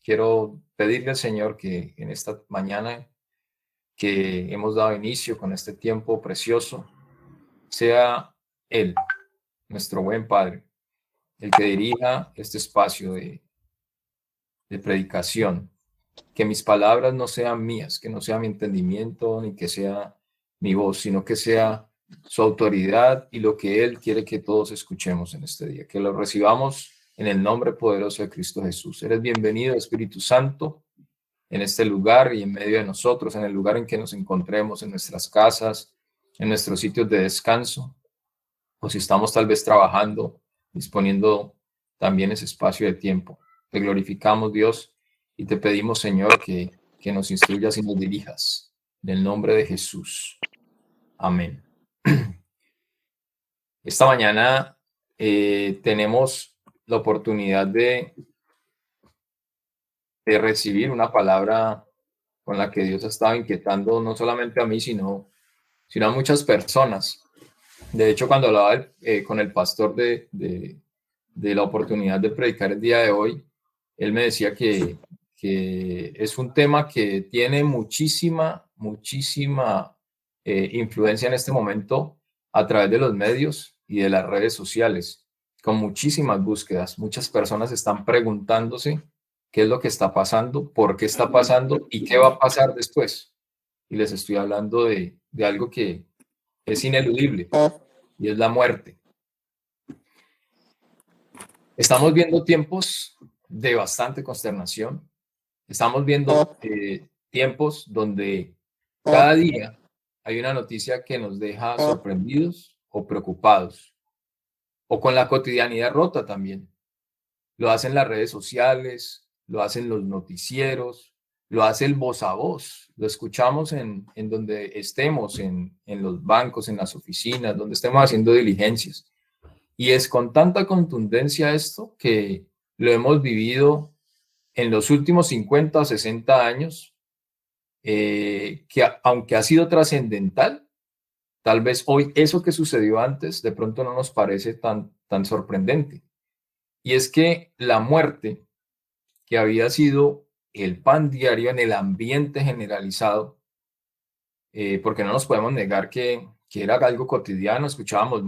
quiero pedirle al Señor que en esta mañana que hemos dado inicio con este tiempo precioso, sea Él, nuestro buen Padre, el que dirija este espacio de predicación. Que mis palabras no sean mías, que no sea mi entendimiento, ni que sea mi voz, sino que sea su autoridad y lo que Él quiere que todos escuchemos en este día. Que lo recibamos en el nombre poderoso de Cristo Jesús. Eres bienvenido, Espíritu Santo, en este lugar y en medio de nosotros, en el lugar en que nos encontremos, en nuestras casas, en nuestros sitios de descanso, o si estamos tal vez trabajando, disponiendo también ese espacio de tiempo. Te glorificamos, Dios, y te pedimos, Señor, que nos instruyas y nos dirijas. En el nombre de Jesús. Amén. Esta mañana tenemos la oportunidad de recibir una palabra con la que Dios ha estado inquietando no solamente a mí, sino a muchas personas. De hecho, cuando hablaba con el pastor de la oportunidad de predicar el día de hoy, él me decía que es un tema que tiene muchísima influencia en este momento a través de los medios y de las redes sociales, con muchísimas búsquedas. Muchas personas están preguntándose qué es lo que está pasando, por qué está pasando y qué va a pasar después. Y les estoy hablando de algo que es ineludible y es la muerte. Estamos viendo tiempos de bastante consternación. Estamos viendo tiempos donde cada día hay una noticia que nos deja sorprendidos o preocupados, o con la cotidianidad rota también. Lo hacen las redes sociales, lo hacen los noticieros, lo hace el voz a voz. Lo escuchamos en donde estemos, en los bancos, en las oficinas, donde estemos haciendo diligencias. Y es con tanta contundencia esto que lo hemos vivido en los últimos 50 o 60 años, que aunque ha sido trascendental, tal vez hoy eso que sucedió antes de pronto no nos parece tan sorprendente. Y es que la muerte, que había sido el pan diario en el ambiente generalizado, porque no nos podemos negar que era algo cotidiano, escuchábamos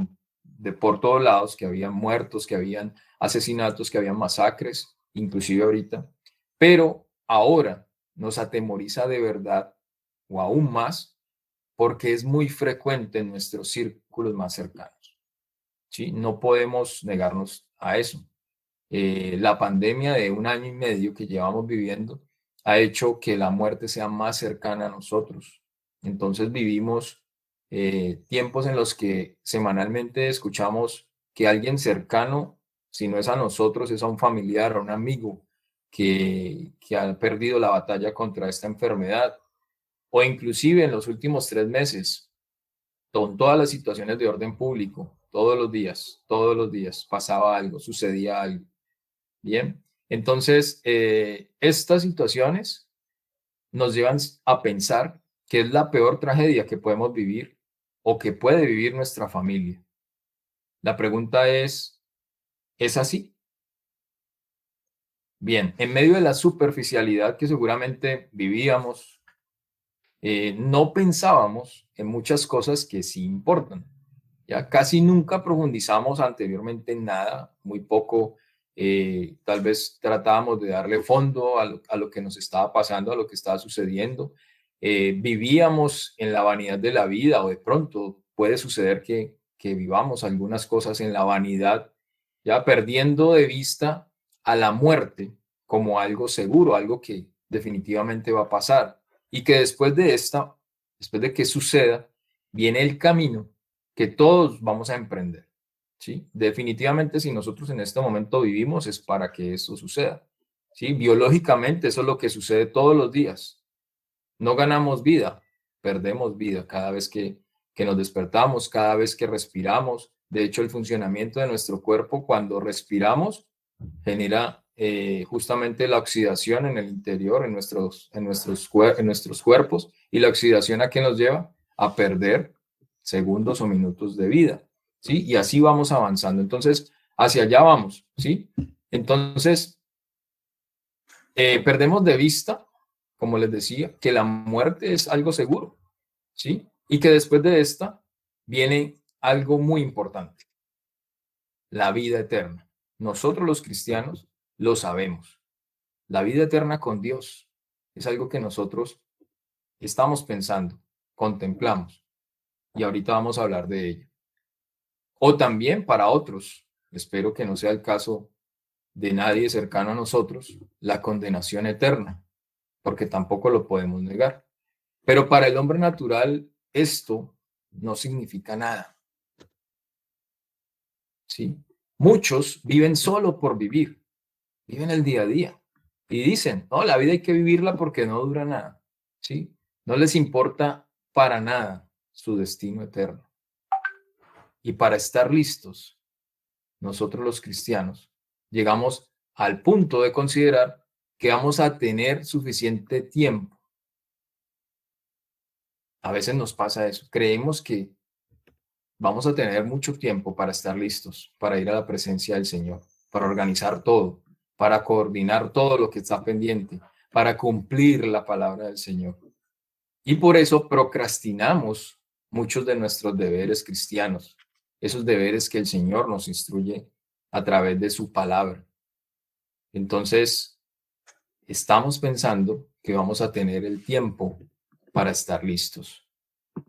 por todos lados que había muertos, que habían asesinatos, que habían masacres, inclusive ahorita, pero ahora nos atemoriza de verdad, o aún más, porque es muy frecuente en nuestros círculos más cercanos, ¿sí? No podemos negarnos a eso. La pandemia de 1 año y medio que llevamos viviendo ha hecho que la muerte sea más cercana a nosotros. Entonces vivimos tiempos en los que semanalmente escuchamos que alguien cercano, si no es a nosotros, es a un familiar, a un amigo que ha perdido la batalla contra esta enfermedad, o inclusive en los últimos 3 meses, con todas las situaciones de orden público, todos los días pasaba algo, sucedía algo. Bien, entonces estas situaciones nos llevan a pensar que es la peor tragedia que podemos vivir o que puede vivir nuestra familia. La pregunta ¿es así? Bien, en medio de la superficialidad que seguramente vivíamos, no pensábamos en muchas cosas que sí importan. Ya casi nunca profundizamos anteriormente en nada, muy poco. Tal vez tratábamos de darle fondo a lo que nos estaba pasando, a lo que estaba sucediendo. Vivíamos en la vanidad de la vida, o de pronto puede suceder que vivamos algunas cosas en la vanidad, ya perdiendo de vista a la muerte como algo seguro, algo que definitivamente va a pasar, y que después de que suceda, viene el camino que todos vamos a emprender, ¿sí? Definitivamente, si nosotros en este momento vivimos, es para que eso suceda, ¿sí? Biológicamente, eso es lo que sucede todos los días. No ganamos vida, perdemos vida cada vez que nos despertamos, cada vez que respiramos. De hecho, el funcionamiento de nuestro cuerpo cuando respiramos genera justamente la oxidación en el interior, en nuestros cuerpos, y la oxidación, ¿a qué nos lleva? A perder segundos o minutos de vida, ¿sí? Y así vamos avanzando. Entonces, hacia allá vamos, ¿sí? Entonces, Perdemos de vista, como les decía, que la muerte es algo seguro, ¿sí? Y que después de esta viene algo muy importante, la vida eterna. Nosotros los cristianos lo sabemos. La vida eterna con Dios es algo que nosotros estamos pensando, contemplamos, y ahorita vamos a hablar de ello. O también para otros, espero que no sea el caso de nadie cercano a nosotros, la condenación eterna, porque tampoco lo podemos negar. Pero para el hombre natural esto no significa nada, ¿sí? Muchos viven solo por vivir, viven el día a día y dicen, no, la vida hay que vivirla porque no dura nada, ¿sí? No les importa para nada su destino eterno. Y para estar listos, nosotros los cristianos llegamos al punto de considerar que vamos a tener suficiente tiempo. A veces nos pasa eso. Creemos que vamos a tener mucho tiempo para estar listos, para ir a la presencia del Señor, para organizar todo, para coordinar todo lo que está pendiente, para cumplir la palabra del Señor. Y por eso procrastinamos muchos de nuestros deberes cristianos, esos deberes que el Señor nos instruye a través de su palabra. Entonces, estamos pensando que vamos a tener el tiempo para estar listos.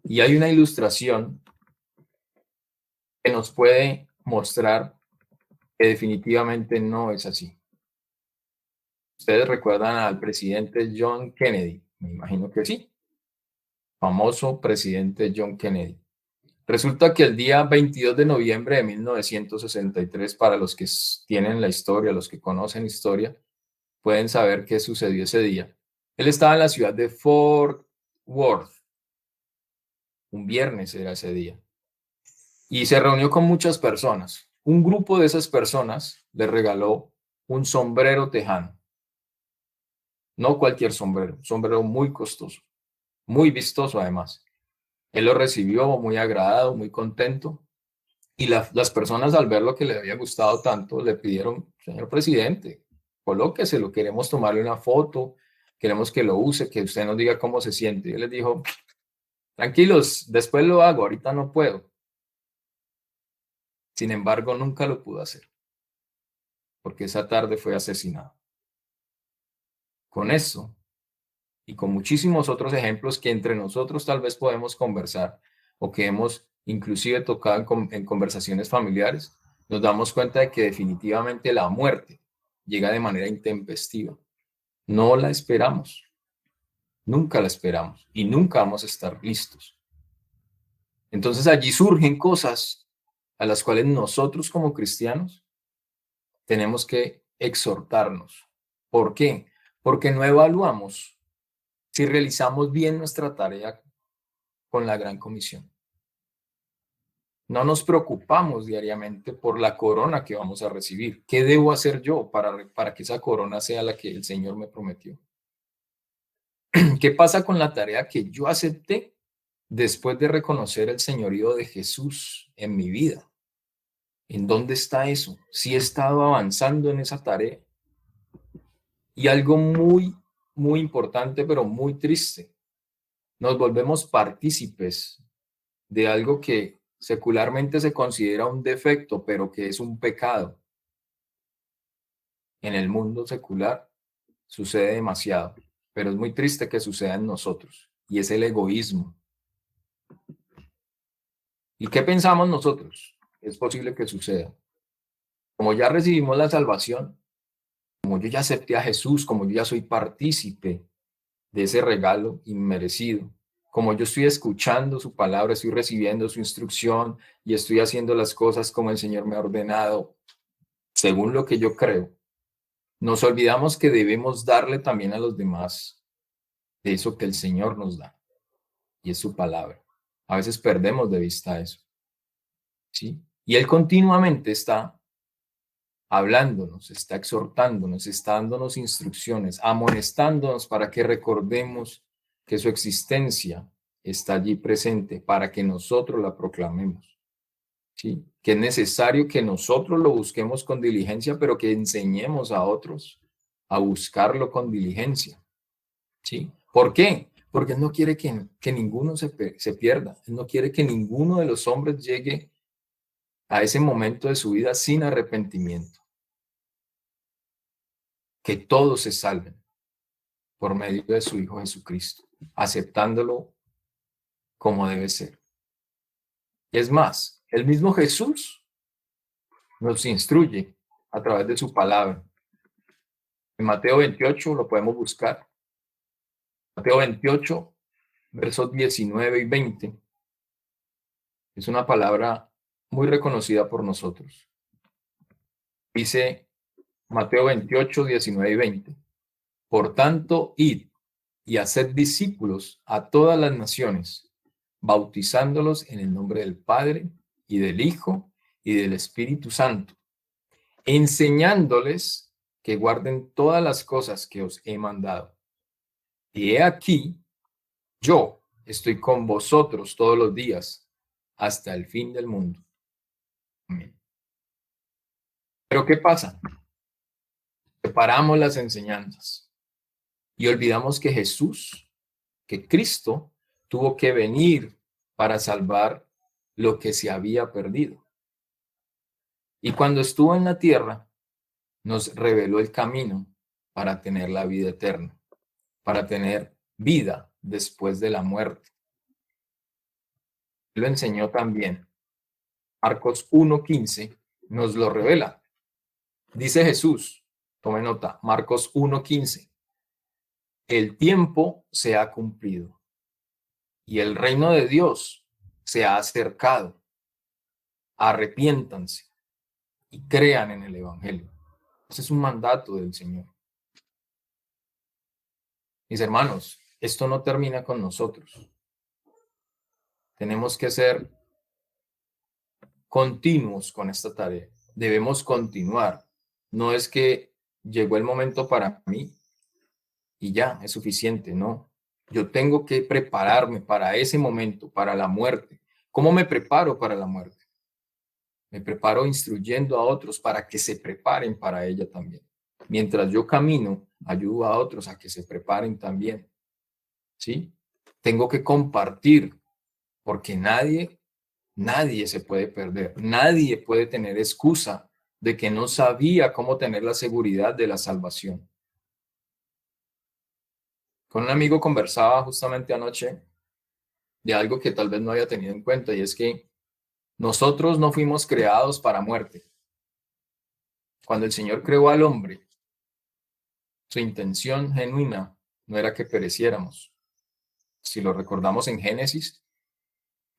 Y hay una ilustración que nos puede mostrar que definitivamente no es así. Ustedes recuerdan al presidente John Kennedy, me imagino que sí, famoso presidente John Kennedy. Resulta que el día 22 de noviembre de 1963, para los que tienen la historia, los que conocen historia, pueden saber qué sucedió ese día. Él estaba en la ciudad de Fort Worth, un viernes era ese día, y se reunió con muchas personas. Un grupo de esas personas le regaló un sombrero tejano. No cualquier sombrero, un sombrero muy costoso, muy vistoso además. Él lo recibió muy agradado, muy contento, y las personas al ver lo que le había gustado tanto le pidieron, señor presidente, colóqueselo, queremos tomarle una foto, queremos que lo use, que usted nos diga cómo se siente. Y él les dijo, tranquilos, después lo hago, ahorita no puedo. Sin embargo, nunca lo pudo hacer, porque esa tarde fue asesinado. Con eso, y con muchísimos otros ejemplos que entre nosotros tal vez podemos conversar o que hemos inclusive tocado en conversaciones familiares, nos damos cuenta de que definitivamente la muerte llega de manera intempestiva. No la esperamos, nunca la esperamos y nunca vamos a estar listos. Entonces allí surgen cosas a las cuales nosotros como cristianos tenemos que exhortarnos. ¿Por qué? Porque no evaluamos si realizamos bien nuestra tarea con la gran comisión. No nos preocupamos diariamente por la corona que vamos a recibir. ¿Qué debo hacer yo para que esa corona sea la que el Señor me prometió? ¿Qué pasa con la tarea que yo acepté después de reconocer el señorío de Jesús en mi vida? ¿En dónde está eso? Sí he estado avanzando en esa tarea. Y algo muy, muy importante, pero muy triste. Nos volvemos partícipes de algo que secularmente se considera un defecto, pero que es un pecado. En el mundo secular sucede demasiado, pero es muy triste que suceda en nosotros, y es el egoísmo. ¿Y qué pensamos nosotros? Es posible que suceda. Como ya recibimos la salvación, como yo ya acepté a Jesús, como yo ya soy partícipe de ese regalo inmerecido, como yo estoy escuchando su palabra, estoy recibiendo su instrucción y estoy haciendo las cosas como el Señor me ha ordenado, según lo que yo creo, nos olvidamos que debemos darle también a los demás de eso que el Señor nos da, y es su palabra. A veces perdemos de vista eso, ¿sí? Y Él continuamente está hablándonos, está exhortándonos, está dándonos instrucciones, amonestándonos para que recordemos que su existencia está allí presente para que nosotros la proclamemos, ¿sí? Que es necesario que nosotros lo busquemos con diligencia, pero que enseñemos a otros a buscarlo con diligencia. ¿Sí? ¿Por qué? Porque Él no quiere que ninguno se pierda. Él no quiere que ninguno de los hombres llegue a ese momento de su vida sin arrepentimiento. Que todos se salven por medio de su Hijo Jesucristo, aceptándolo como debe ser. Y es más, el mismo Jesús nos instruye a través de su palabra. En Mateo 28 lo podemos buscar. Mateo 28, versos 19 y 20. Es una palabra muy reconocida por nosotros. Dice Mateo 28, 19 y 20. Por tanto, id y haced discípulos a todas las naciones, bautizándolos en el nombre del Padre y del Hijo y del Espíritu Santo, enseñándoles que guarden todas las cosas que os he mandado. Y he aquí, yo estoy con vosotros todos los días hasta el fin del mundo. Amén. Pero ¿qué pasa? Separamos las enseñanzas y olvidamos que Jesús, que Cristo, tuvo que venir para salvar lo que se había perdido. Y cuando estuvo en la tierra, nos reveló el camino para tener la vida eterna, para tener vida después de la muerte. Lo enseñó también. Marcos 1:15 nos lo revela. Dice Jesús, tome nota, Marcos 1:15. El tiempo se ha cumplido y el reino de Dios se ha acercado. Arrepiéntanse y crean en el Evangelio. Ese es un mandato del Señor. Mis hermanos, esto no termina con nosotros. Tenemos que ser continuos con esta tarea. Debemos continuar. No es que llegó el momento para mí y ya, es suficiente, no. Yo tengo que prepararme para ese momento, para la muerte. ¿Cómo me preparo para la muerte? Me preparo instruyendo a otros para que se preparen para ella también. Mientras yo camino, ayudo a otros a que se preparen también. ¿Sí? Tengo que compartir, porque nadie se puede perder. Nadie puede tener excusa de que no sabía cómo tener la seguridad de la salvación. Con un amigo conversaba justamente anoche de algo que tal vez no había tenido en cuenta, y es que nosotros no fuimos creados para muerte. Cuando el Señor creó al hombre, su intención genuina no era que pereciéramos. Si lo recordamos en Génesis,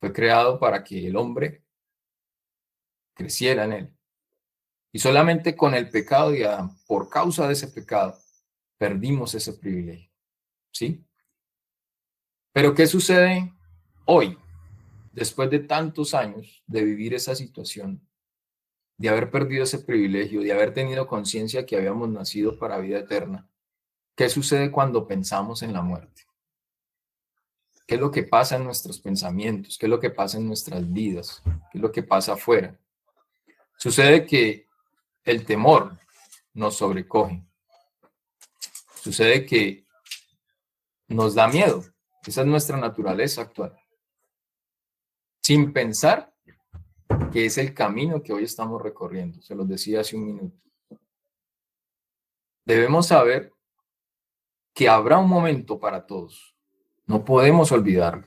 fue creado para que el hombre creciera en él. Y solamente con el pecado de Adán, por causa de ese pecado, perdimos ese privilegio. ¿Sí? Pero ¿qué sucede hoy, después de tantos años de vivir esa situación, de haber perdido ese privilegio, de haber tenido conciencia que habíamos nacido para vida eterna? ¿Qué sucede cuando pensamos en la muerte? ¿Qué es lo que pasa en nuestros pensamientos? ¿Qué es lo que pasa en nuestras vidas? ¿Qué es lo que pasa afuera? Sucede que el temor nos sobrecoge. Sucede que nos da miedo. Esa es nuestra naturaleza actual. Sin pensar que es el camino que hoy estamos recorriendo. Se los decía hace un minuto. Debemos saber que habrá un momento para todos. No podemos olvidarlo.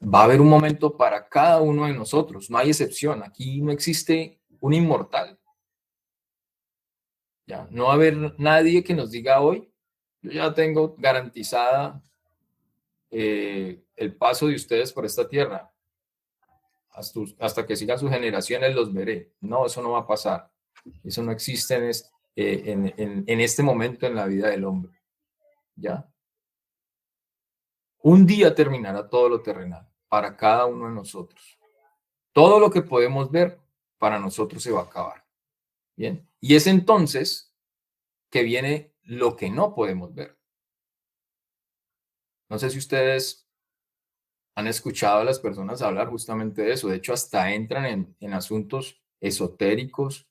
Va a haber un momento para cada uno de nosotros. No hay excepción. Aquí no existe un inmortal. Ya, no va a haber nadie que nos diga hoy, yo ya tengo garantizada el paso de ustedes por esta tierra. Hasta que sigan sus generaciones los veré. No, eso no va a pasar. Eso no existe en este momento en la vida del hombre. ¿Ya? Un día terminará todo lo terrenal para cada uno de nosotros. Todo lo que podemos ver para nosotros se va a acabar. Bien. Y es entonces que viene lo que no podemos ver. No sé si ustedes han escuchado a las personas hablar justamente de eso. De hecho, hasta entran en asuntos esotéricos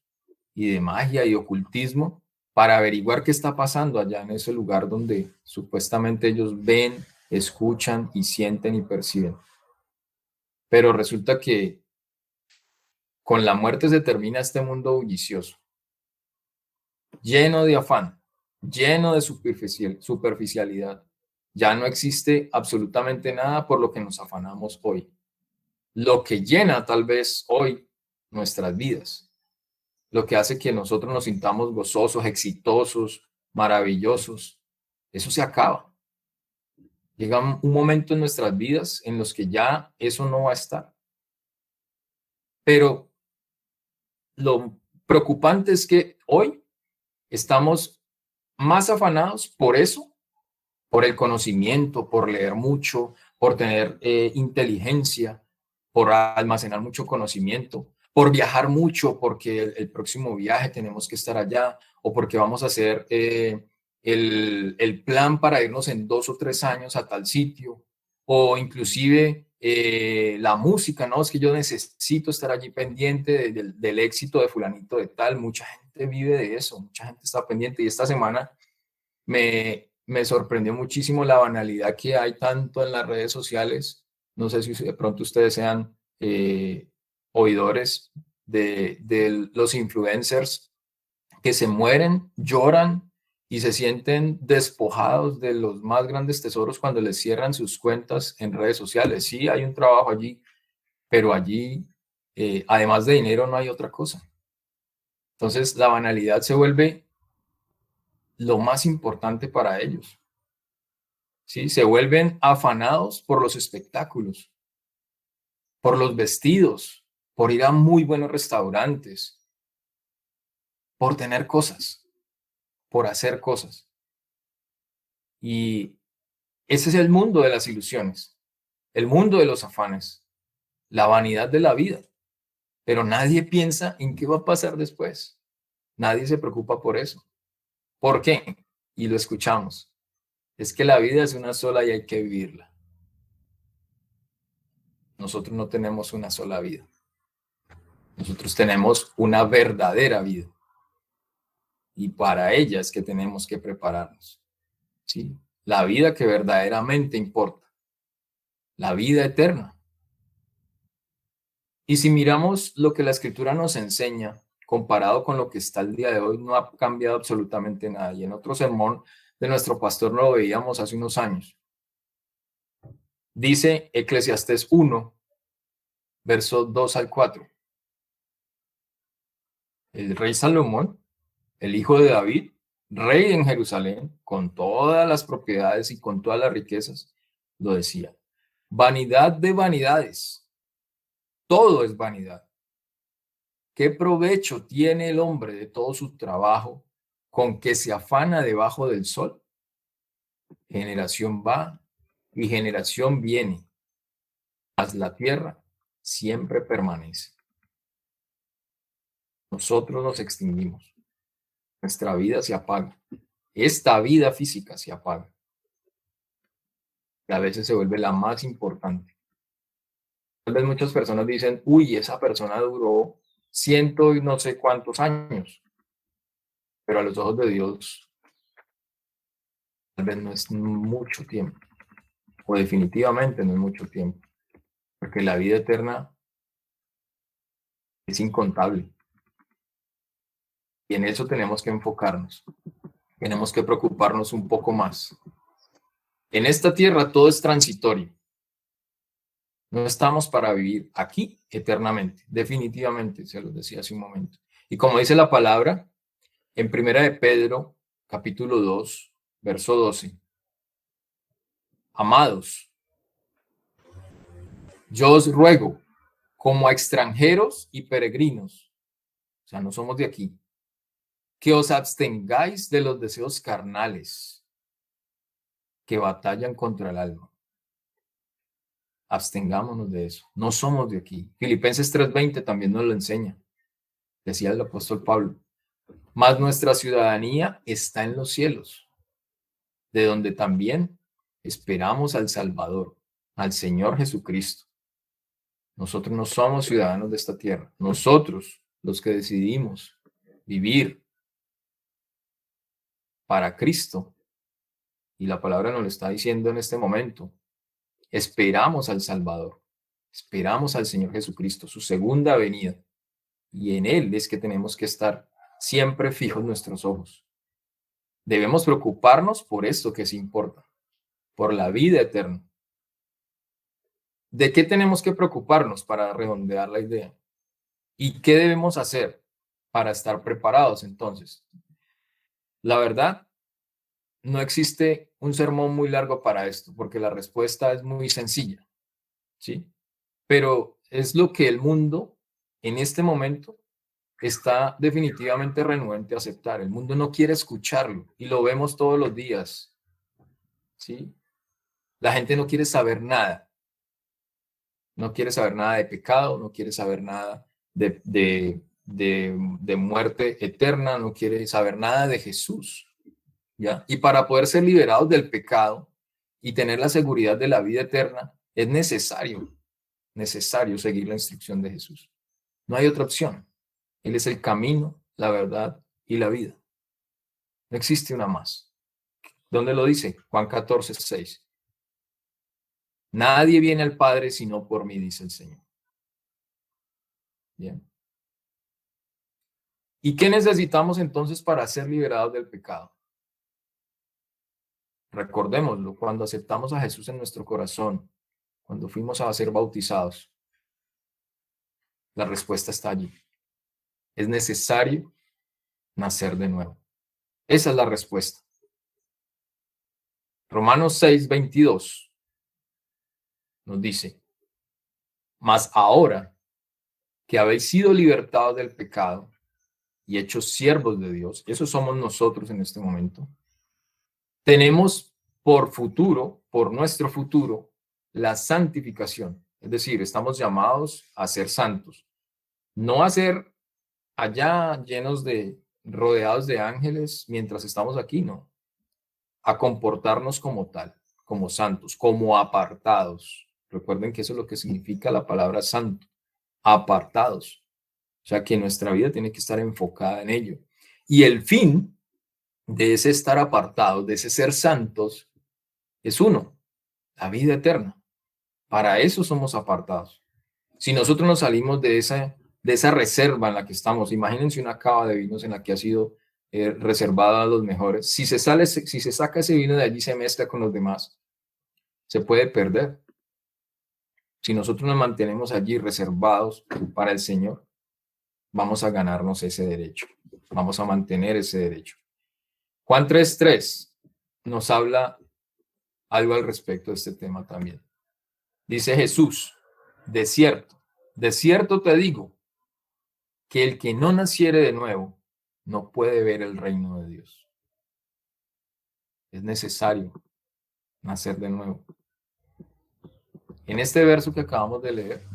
y de magia y ocultismo para averiguar qué está pasando allá en ese lugar donde supuestamente ellos ven, escuchan y sienten y perciben. Pero resulta que con la muerte se termina este mundo bullicioso, lleno de afán, lleno de superficialidad. Ya no existe absolutamente nada por lo que nos afanamos hoy. Lo que llena tal vez hoy nuestras vidas, lo que hace que nosotros nos sintamos gozosos, exitosos, maravillosos, eso se acaba. Llega un momento en nuestras vidas en los que ya eso no va a estar. Pero lo preocupante es que hoy estamos más afanados por eso, por el conocimiento, por leer mucho, por tener inteligencia, por almacenar mucho conocimiento, por viajar mucho, porque el próximo viaje tenemos que estar allá, o porque vamos a hacer el plan para irnos en 2 o 3 años a tal sitio, o inclusive la música, ¿no? Es que yo necesito estar allí pendiente del éxito de fulanito de tal. Mucha gente vive de eso, mucha gente está pendiente, y esta semana me sorprendió muchísimo la banalidad que hay tanto en las redes sociales. No sé si de pronto ustedes sean oidores de los influencers que se mueren, lloran y se sienten despojados de los más grandes tesoros cuando les cierran sus cuentas en redes sociales. Sí, hay un trabajo allí, pero allí, además de dinero, no hay otra cosa. Entonces, la banalidad se vuelve lo más importante para ellos. ¿Sí? Se vuelven afanados por los espectáculos, por los vestidos, por ir a muy buenos restaurantes, por tener cosas, por hacer cosas. Y ese es el mundo de las ilusiones, el mundo de los afanes, la vanidad de la vida. Pero nadie piensa en qué va a pasar después. Nadie se preocupa por eso. ¿Por qué? Y lo escuchamos. Es que la vida es una sola y hay que vivirla. Nosotros no tenemos una sola vida. Nosotros tenemos una verdadera vida. Y para ella es que tenemos que prepararnos. ¿Sí? La vida que verdaderamente importa. La vida eterna. Y si miramos lo que la escritura nos enseña, comparado con lo que está el día de hoy, no ha cambiado absolutamente nada. Y en otro sermón de nuestro pastor lo veíamos hace unos años. Dice Eclesiastés 1, versos 2 al 4. El rey Salomón, el hijo de David, rey en Jerusalén, con todas las propiedades y con todas las riquezas, lo decía: vanidad de vanidades, todo es vanidad. ¿Qué provecho tiene el hombre de todo su trabajo con que se afana debajo del sol? Generación va y generación viene, mas la tierra siempre permanece. Nosotros nos extinguimos, nuestra vida se apaga, esta vida física se apaga, y a veces se vuelve la más importante. Tal vez muchas personas dicen: uy, esa persona duró ciento y no sé cuántos años, pero a los ojos de Dios tal vez no es mucho tiempo, o definitivamente no es mucho tiempo, porque la vida eterna es incontable. Y en eso tenemos que enfocarnos, tenemos que preocuparnos un poco más. En esta tierra todo es transitorio. No estamos para vivir aquí eternamente, definitivamente, se los decía hace un momento. Y como dice la palabra, en Primera de Pedro, capítulo 2, verso 12. Amados, yo os ruego, como a extranjeros y peregrinos, o sea, no somos de aquí, que os abstengáis de los deseos carnales que batallan contra el alma. Abstengámonos de eso. No somos de aquí. Filipenses 3:20 también nos lo enseña. Decía el apóstol Pablo: mas nuestra ciudadanía está en los cielos, de donde también esperamos al Salvador, al Señor Jesucristo. Nosotros no somos ciudadanos de esta tierra. Nosotros, los que decidimos vivir para Cristo. Y la palabra nos lo está diciendo en este momento. Esperamos al Salvador, esperamos al Señor Jesucristo, su segunda venida. Y en Él es que tenemos que estar siempre fijos nuestros ojos. Debemos preocuparnos por esto que sí importa, por la vida eterna. ¿De qué tenemos que preocuparnos para redondear la idea? ¿Y qué debemos hacer para estar preparados entonces? La verdad, no existe un sermón muy largo para esto, porque la respuesta es muy sencilla, ¿sí? Pero es lo que el mundo en este momento está definitivamente renuente a aceptar. El mundo no quiere escucharlo y lo vemos todos los días, ¿sí? La gente no quiere saber nada. No quiere saber nada de pecado, no quiere saber nada de muerte eterna, no quiere saber nada de Jesús, ¿ya? Y para poder ser liberados del pecado y tener la seguridad de la vida eterna, es necesario seguir la instrucción de Jesús. No hay otra opción. Él es el camino, la verdad y la vida. No existe una más. ¿Dónde lo dice? Juan 14:6. Nadie viene al Padre sino por mí, dice el Señor. Bien. ¿Y qué necesitamos entonces para ser liberados del pecado? Recordémoslo, cuando aceptamos a Jesús en nuestro corazón, cuando fuimos a ser bautizados, la respuesta está allí. Es necesario nacer de nuevo. Esa es la respuesta. Romanos 6:22 nos dice, mas ahora que habéis sido libertados del pecado y hechos siervos de Dios, eso somos nosotros en este momento, tenemos por futuro, por nuestro futuro, la santificación. Es decir, estamos llamados a ser santos, no a ser allá rodeados de ángeles mientras estamos aquí, no. A comportarnos como tal, como santos, como apartados. Recuerden que eso es lo que significa la palabra santo, apartados. O sea que nuestra vida tiene que estar enfocada en ello. Y el fin de ese estar apartados, de ese ser santos, es uno, la vida eterna. Para eso somos apartados. Si nosotros nos salimos de esa reserva en la que estamos, imagínense una cava de vinos en la que ha sido reservada a los mejores. Si se saca ese vino de allí, se mezcla con los demás, se puede perder. Si nosotros nos mantenemos allí reservados para el Señor, vamos a ganarnos ese derecho. Vamos a mantener ese derecho. Juan 3:3 nos habla algo al respecto de este tema también. Dice Jesús, de cierto te digo, que el que no naciere de nuevo no puede ver el reino de Dios. Es necesario nacer de nuevo. En este verso que acabamos de leer,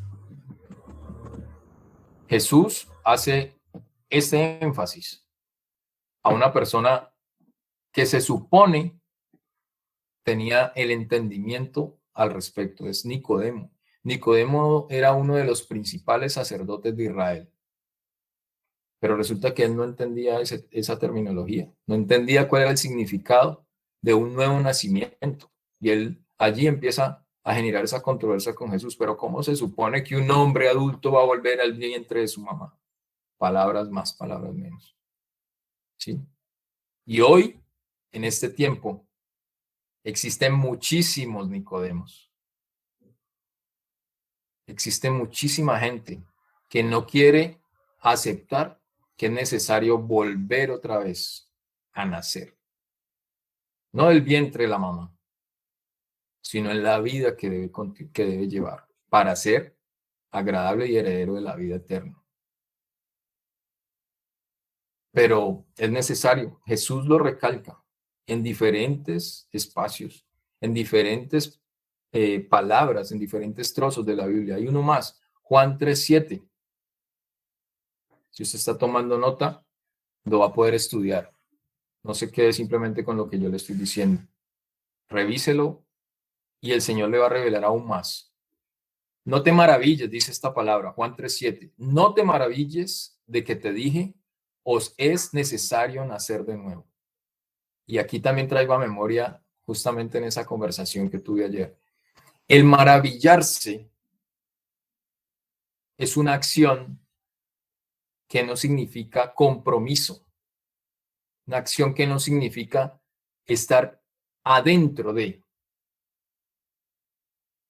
Jesús hace este énfasis a una persona que se supone tenía el entendimiento al respecto. Es Nicodemo. Nicodemo era uno de los principales sacerdotes de Israel. Pero resulta que él no entendía esa terminología, no entendía cuál era el significado de un nuevo nacimiento. Y él allí empieza a generar esa controversia con Jesús. Pero ¿cómo se supone que un hombre adulto va a volver al vientre de su mamá? Palabras más, palabras menos. ¿Sí? Y hoy, en este tiempo, existen muchísimos Nicodemos. Existe muchísima gente que no quiere aceptar que es necesario volver otra vez a nacer. No del vientre de la mamá, sino en la vida que debe llevar para ser agradable y heredero de la vida eterna. Pero es necesario, Jesús lo recalca en diferentes espacios, en diferentes palabras, en diferentes trozos de la Biblia. Hay uno más, Juan 3:7. Si usted está tomando nota, lo va a poder estudiar. No se quede simplemente con lo que yo le estoy diciendo. Revíselo y el Señor le va a revelar aún más. No te maravilles, dice esta palabra, Juan 3:7. No te maravilles de que te dije, os es necesario nacer de nuevo. y aquí también traigo a memoria justamente en esa conversación que tuve ayer, el maravillarse es una acción que no significa compromiso, una acción que no significa estar adentro de,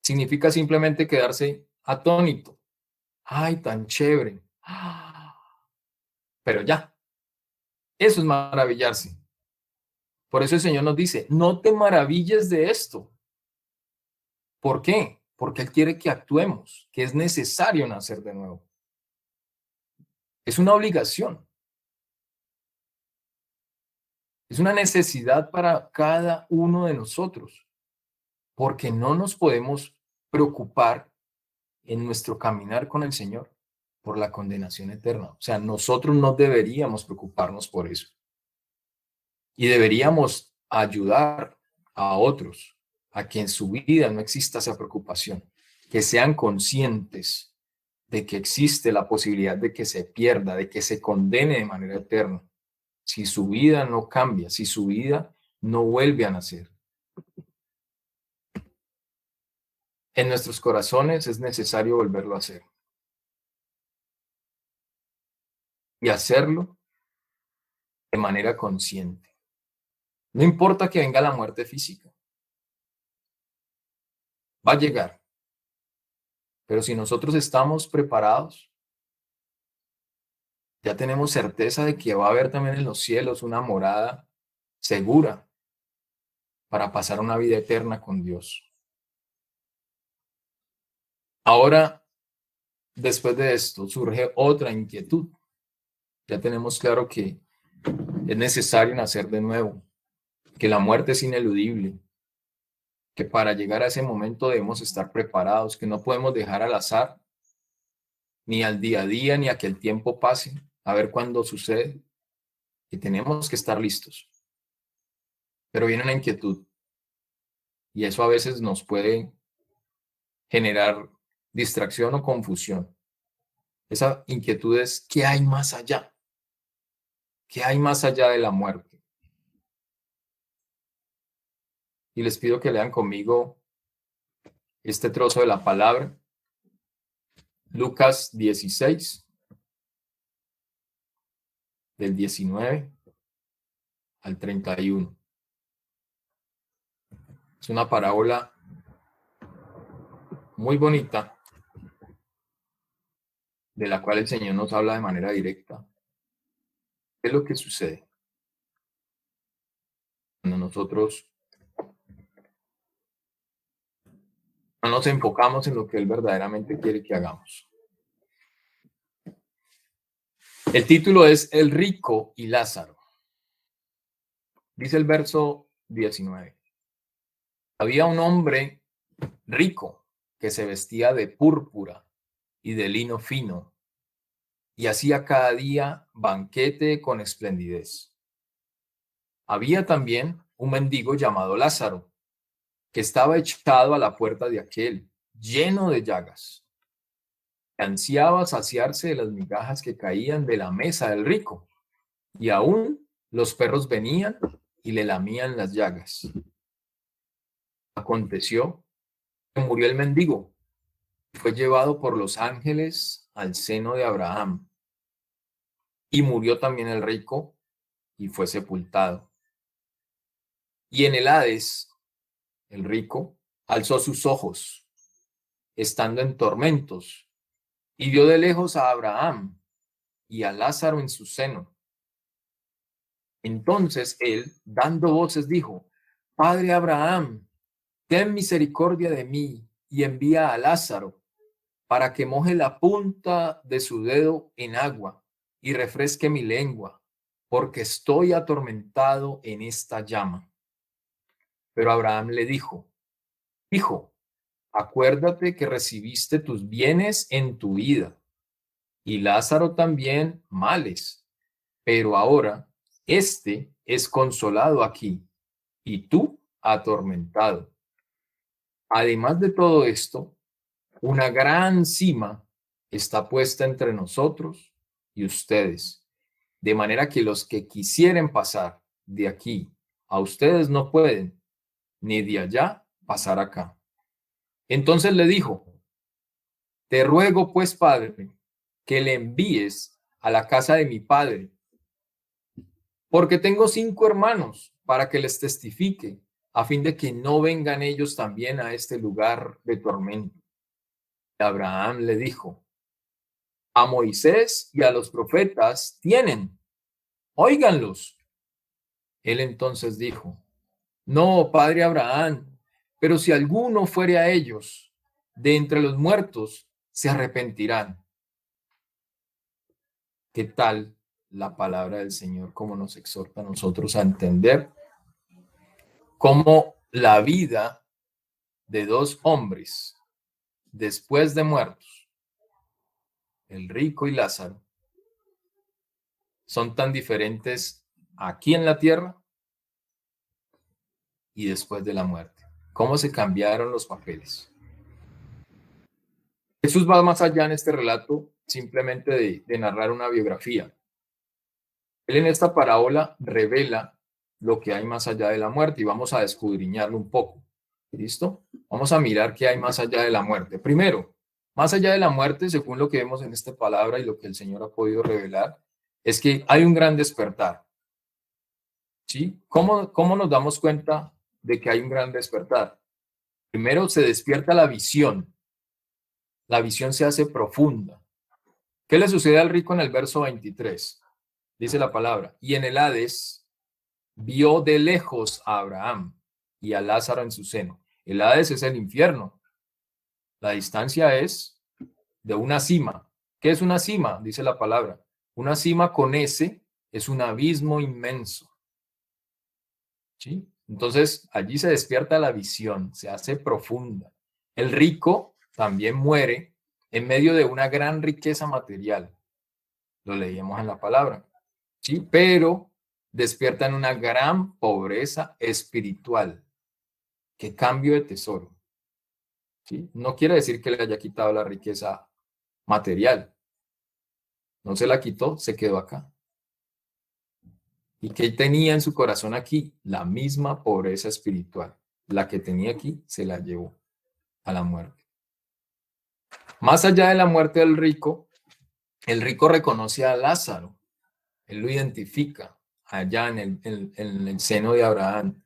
significa simplemente quedarse atónito. Ay, tan chévere. Pero ya, eso es maravillarse. Por eso el Señor nos dice, no te maravilles de esto. ¿Por qué? Porque Él quiere que actuemos, que es necesario nacer de nuevo. Es una obligación. Es una necesidad para cada uno de nosotros, porque no nos podemos preocupar en nuestro caminar con el Señor por la condenación eterna. O sea, nosotros no deberíamos preocuparnos por eso. Y deberíamos ayudar a otros a que en su vida no exista esa preocupación, que sean conscientes de que existe la posibilidad de que se pierda, de que se condene de manera eterna, si su vida no cambia, si su vida no vuelve a nacer. En nuestros corazones es necesario volverlo a hacer. Y hacerlo de manera consciente. No importa que venga la muerte física. Va a llegar. Pero si nosotros estamos preparados, ya tenemos certeza de que va a haber también en los cielos una morada segura para pasar una vida eterna con Dios. Ahora, después de esto, surge otra inquietud. Ya tenemos claro que es necesario nacer de nuevo, que la muerte es ineludible, que para llegar a ese momento debemos estar preparados, que no podemos dejar al azar, ni al día a día, ni a que el tiempo pase, a ver cuándo sucede, que tenemos que estar listos. Pero viene una inquietud, y eso a veces nos puede generar distracción o confusión. Esa inquietud es, ¿qué hay más allá? ¿Qué hay más allá de la muerte? Y les pido que lean conmigo este trozo de la palabra, Lucas 16, del 19 al 31. Es una parábola muy bonita, de la cual el Señor nos habla de manera directa. ¿Qué es lo que sucede cuando nosotros no nos enfocamos en lo que Él verdaderamente quiere que hagamos? El título es El rico y Lázaro. Dice el verso 19. Había un hombre rico que se vestía de púrpura y de lino fino y hacía cada día banquete con esplendidez. Había también un mendigo llamado Lázaro, que estaba echado a la puerta de aquel, lleno de llagas, que ansiaba saciarse de las migajas que caían de la mesa del rico, y aún los perros venían y le lamían las llagas. Aconteció que murió el mendigo, y fue llevado por los ángeles al seno de Abraham, y murió también el rico, y fue sepultado. Y en el Hades, el rico alzó sus ojos, estando en tormentos, y vio de lejos a Abraham y a Lázaro en su seno. Entonces él, dando voces, dijo: Padre Abraham, ten misericordia de mí y envía a Lázaro para que moje la punta de su dedo en agua y refresque mi lengua, porque estoy atormentado en esta llama. Pero Abraham le dijo: Hijo, acuérdate que recibiste tus bienes en tu vida, y Lázaro también males, pero ahora este es consolado aquí, y tú atormentado. Además de todo esto, una gran cima está puesta entre nosotros y ustedes, de manera que los que quisieren pasar de aquí a ustedes no pueden ni de allá pasar acá. Entonces le dijo, te ruego pues, padre, que le envíes a la casa de mi padre, porque tengo 5 hermanos, para que les testifique, a fin de que no vengan ellos también a este lugar de tormento. Abraham le dijo, a Moisés y a los profetas tienen, óiganlos. Él entonces dijo, no, padre Abraham, pero si alguno fuere a ellos de entre los muertos, se arrepentirán. ¿Qué tal la palabra del Señor, cómo nos exhorta a nosotros a entender cómo la vida de 2 hombres después de muertos, el rico y Lázaro, son tan diferentes aquí en la tierra y después de la muerte? ¿Cómo se cambiaron los papeles? Jesús va más allá en este relato simplemente de narrar una biografía. Él en esta parábola revela lo que hay más allá de la muerte y vamos a escudriñarlo un poco. ¿Listo? Vamos a mirar qué hay más allá de la muerte. Primero, más allá de la muerte, según lo que vemos en esta palabra y lo que el Señor ha podido revelar, es que hay un gran despertar. ¿Sí? ¿Cómo nos damos cuenta de que hay un gran despertar? Primero se despierta la visión. La visión se hace profunda. ¿Qué le sucede al rico en el verso 23? Dice la palabra, y en el Hades vio de lejos a Abraham y a Lázaro en su seno. El Hades es el infierno. La distancia es de una cima. ¿Qué es una cima? Dice la palabra. Una cima con S es un abismo inmenso. ¿Sí? Entonces, allí se despierta la visión, se hace profunda. El rico también muere en medio de una gran riqueza material. Lo leíamos en la palabra. ¿Sí? Pero despierta en una gran pobreza espiritual. ¿Qué cambio de tesoro? ¿Sí? No quiere decir que le haya quitado la riqueza material. No se la quitó, se quedó acá. ¿Y qué tenía en su corazón aquí? La misma pobreza espiritual. La que tenía aquí se la llevó a la muerte. Más allá de la muerte del rico, el rico reconoce a Lázaro. Él lo identifica allá en el seno de Abraham.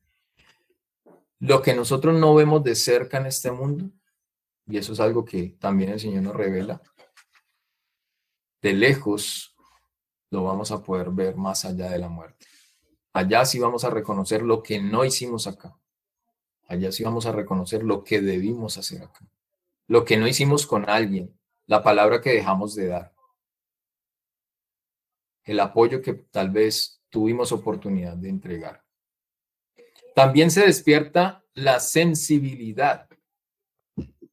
Lo que nosotros no vemos de cerca en este mundo, y eso es algo que también el Señor nos revela, de lejos lo vamos a poder ver más allá de la muerte. Allá sí vamos a reconocer lo que no hicimos acá. Allá sí vamos a reconocer lo que debimos hacer acá. Lo que no hicimos con alguien, la palabra que dejamos de dar, el apoyo que tal vez tuvimos oportunidad de entregar. También se despierta la sensibilidad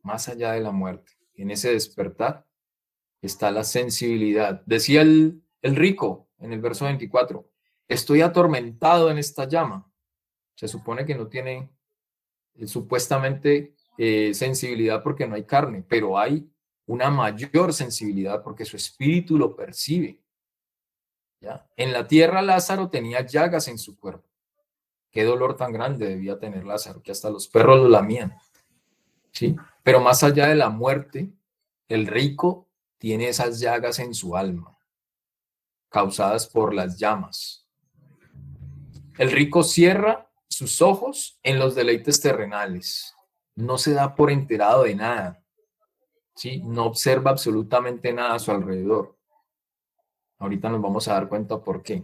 más allá de la muerte. En ese despertar está la sensibilidad. Decía el rico en el verso 24, estoy atormentado en esta llama. Se supone que no tiene supuestamente sensibilidad porque no hay carne, pero hay una mayor sensibilidad porque su espíritu lo percibe. ¿Ya? En la tierra Lázaro tenía llagas en su cuerpo. Qué dolor tan grande debía tener Lázaro, que hasta los perros lo lamían. ¿Sí? Pero más allá de la muerte, el rico tiene esas llagas en su alma, causadas por las llamas. El rico cierra sus ojos en los deleites terrenales. No se da por enterado de nada. ¿Sí? No observa absolutamente nada a su alrededor. Ahorita nos vamos a dar cuenta por qué.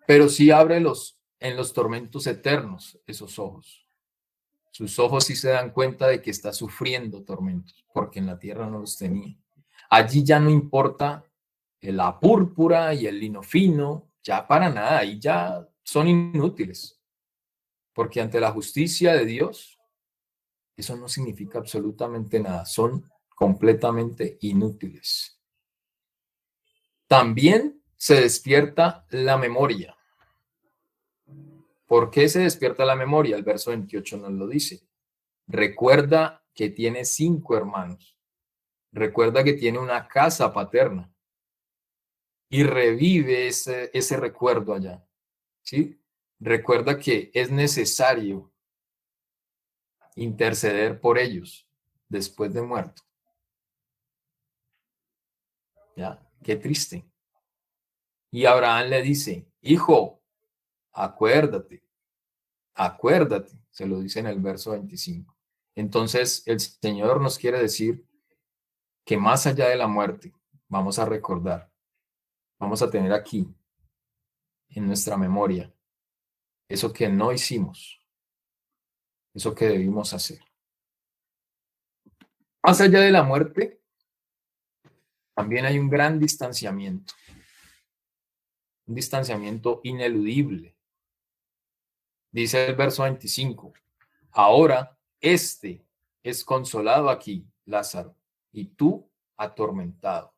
Pero sí abre en los tormentos eternos esos ojos. Sus ojos sí se dan cuenta de que está sufriendo tormentos, porque en la tierra no los tenía. Allí ya no importa la púrpura y el lino fino, ya para nada, ahí ya son inútiles, porque ante la justicia de Dios, eso no significa absolutamente nada, son completamente inútiles. También se despierta la memoria. ¿Por qué se despierta la memoria? El verso 28 nos lo dice. Recuerda que tiene 5 hermanos. Recuerda que tiene una casa paterna. Y revive ese recuerdo allá. ¿Sí? recuerda que es necesario interceder por ellos después de muerto. ¿Ya? Qué triste. Y Abraham le dice, hijo, acuérdate, acuérdate, se lo dice en el verso 25. Entonces el Señor nos quiere decir que más allá de la muerte, vamos a recordar, vamos a tener aquí, en nuestra memoria, eso que no hicimos, eso que debimos hacer. Más allá de la muerte, también hay un gran distanciamiento, un distanciamiento ineludible. Dice el verso 25, ahora este es consolado aquí, Lázaro, y tú atormentado.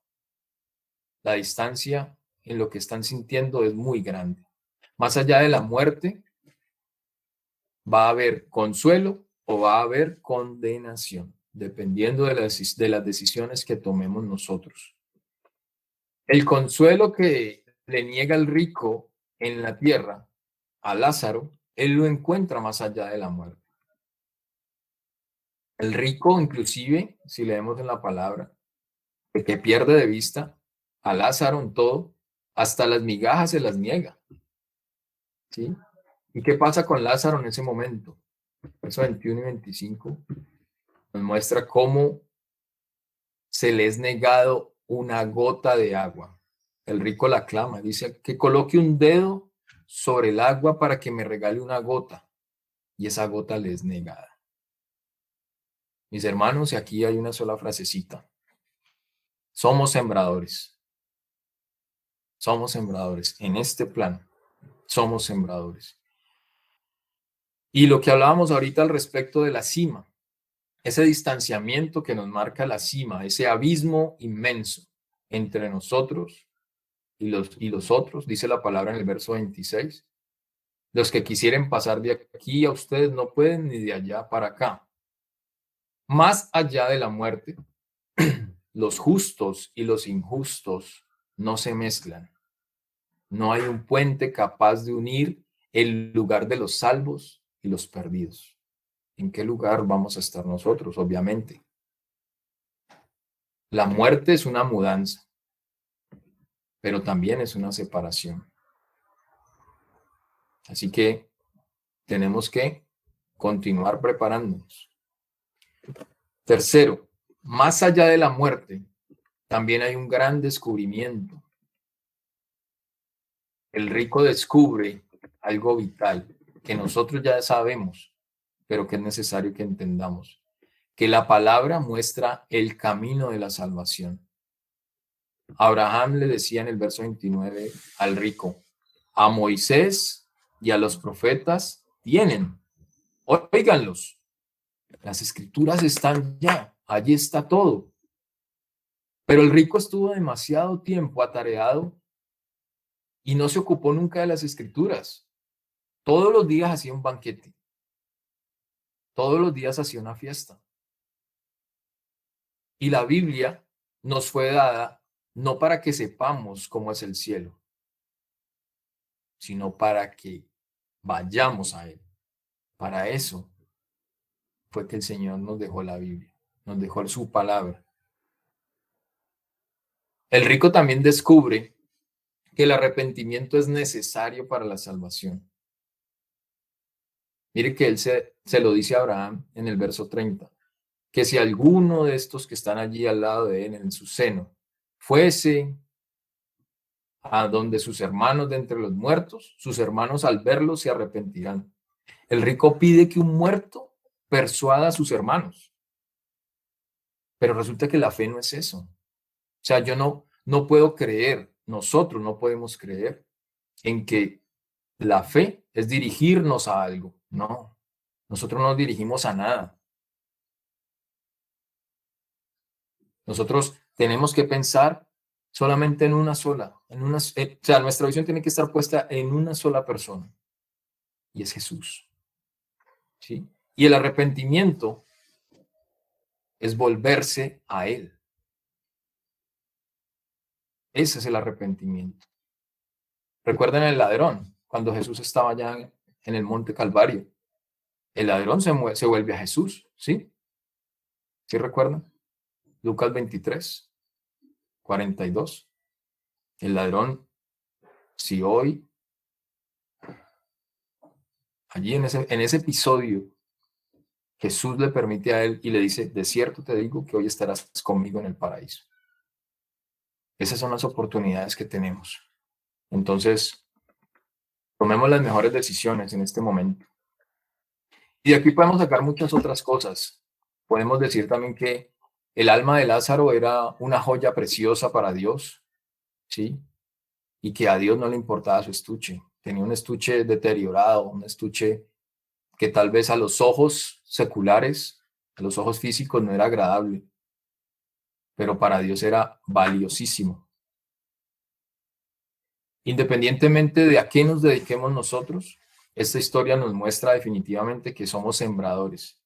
La distancia en lo que están sintiendo es muy grande. Más allá de la muerte, va a haber consuelo o va a haber condenación, dependiendo de las decisiones que tomemos nosotros. El consuelo que le niega el rico en la tierra a Lázaro, él lo encuentra más allá de la muerte. El rico, inclusive, si leemos en la palabra, el que pierde de vista a Lázaro en todo, hasta las migajas se las niega. ¿Sí? ¿Y qué pasa con Lázaro en ese momento? Versos 21 y 25 nos muestra cómo se le es negado una gota de agua. El rico la clama, dice que coloque un dedo sobre el agua para que me regale una gota, y esa gota le es negada. Mis hermanos, y aquí hay una sola frasecita. Somos sembradores. Somos sembradores. En este plan, somos sembradores. Y lo que hablábamos ahorita al respecto de la cima, ese distanciamiento que nos marca la cima, ese abismo inmenso entre nosotros y los otros, dice la palabra en el verso 26. Los que quisieren pasar de aquí a ustedes no pueden, ni de allá para acá. Más allá de la muerte, los justos y los injustos no se mezclan. No hay un puente capaz de unir el lugar de los salvos y los perdidos. ¿En qué lugar vamos a estar nosotros? Obviamente. La muerte es una mudanza, pero también es una separación. Así que tenemos que continuar preparándonos. Tercero, más allá de la muerte, también hay un gran descubrimiento. El rico descubre algo vital que nosotros ya sabemos, pero que es necesario que entendamos. Que la palabra muestra el camino de la salvación. Abraham le decía en el verso 29 al rico, a Moisés y a los profetas tienen, óiganlos, las escrituras están ya, allí está todo. Pero el rico estuvo demasiado tiempo atareado y no se ocupó nunca de las escrituras. Todos los días hacía un banquete, todos los días hacía una fiesta. Y la Biblia nos fue dada no para que sepamos cómo es el cielo, sino para que vayamos a él. Para eso fue que el Señor nos dejó la Biblia, nos dejó su palabra. El rico también descubre que el arrepentimiento es necesario para la salvación. Mire que él se lo dice a Abraham en el verso 30, que si alguno de estos que están allí al lado de él en su seno fuese a donde sus hermanos de entre los muertos, sus hermanos al verlo se arrepentirán. El rico pide que un muerto persuada a sus hermanos, pero resulta que la fe no es eso. O sea, yo no puedo creer, nosotros no podemos creer en que la fe es dirigirnos a algo. No, nosotros no nos dirigimos a nada. Nosotros tenemos que pensar solamente en una sola, o sea, nuestra visión tiene que estar puesta en una sola persona, y es Jesús. ¿Sí? Y el arrepentimiento es volverse a Él. Ese es el arrepentimiento. Recuerden el ladrón, cuando Jesús estaba allá en el monte Calvario. El ladrón se vuelve a Jesús, ¿sí? ¿Sí recuerdan? Lucas 23, 42. El ladrón, si hoy, allí en ese episodio, Jesús le permite a él y le dice, de cierto te digo que hoy estarás conmigo en el paraíso. Esas son las oportunidades que tenemos. Entonces, tomemos las mejores decisiones en este momento. Y de aquí podemos sacar muchas otras cosas. Podemos decir también que el alma de Lázaro era una joya preciosa para Dios, ¿sí? Y que a Dios no le importaba su estuche. Tenía un estuche deteriorado, un estuche que tal vez a los ojos seculares, a los ojos físicos no era agradable, pero para Dios era valiosísimo. Independientemente de a qué nos dediquemos nosotros, esta historia nos muestra definitivamente que somos sembradores,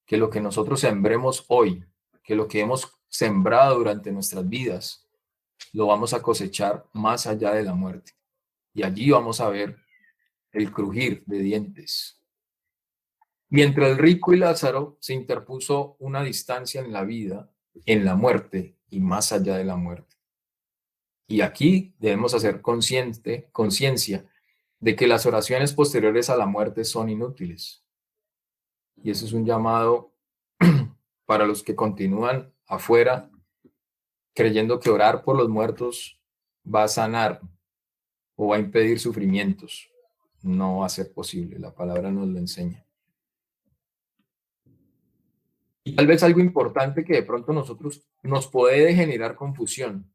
que lo que nosotros sembremos hoy, que lo que hemos sembrado durante nuestras vidas, lo vamos a cosechar más allá de la muerte. Y allí vamos a ver el crujir de dientes. Mientras el rico y Lázaro se interpuso una distancia en la vida, en la muerte y más allá de la muerte. Y aquí debemos hacer conciencia de que las oraciones posteriores a la muerte son inútiles. Y eso es un llamado para los que continúan afuera creyendo que orar por los muertos va a sanar o va a impedir sufrimientos. No va a ser posible, la palabra nos lo enseña. Y tal vez algo importante que de pronto nosotros nos puede generar confusión,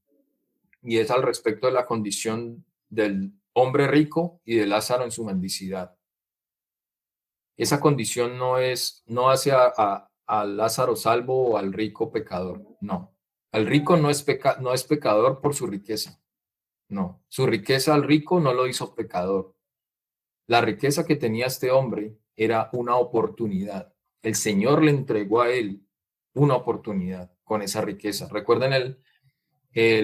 y es al respecto de la condición del hombre rico y de Lázaro en su mendicidad. Esa condición no hace a Lázaro salvo o al rico pecador, no. El rico no es pecador por su riqueza, no. Su riqueza al rico no lo hizo pecador. La riqueza que tenía este hombre era una oportunidad. El Señor le entregó a él una oportunidad con esa riqueza. Recuerden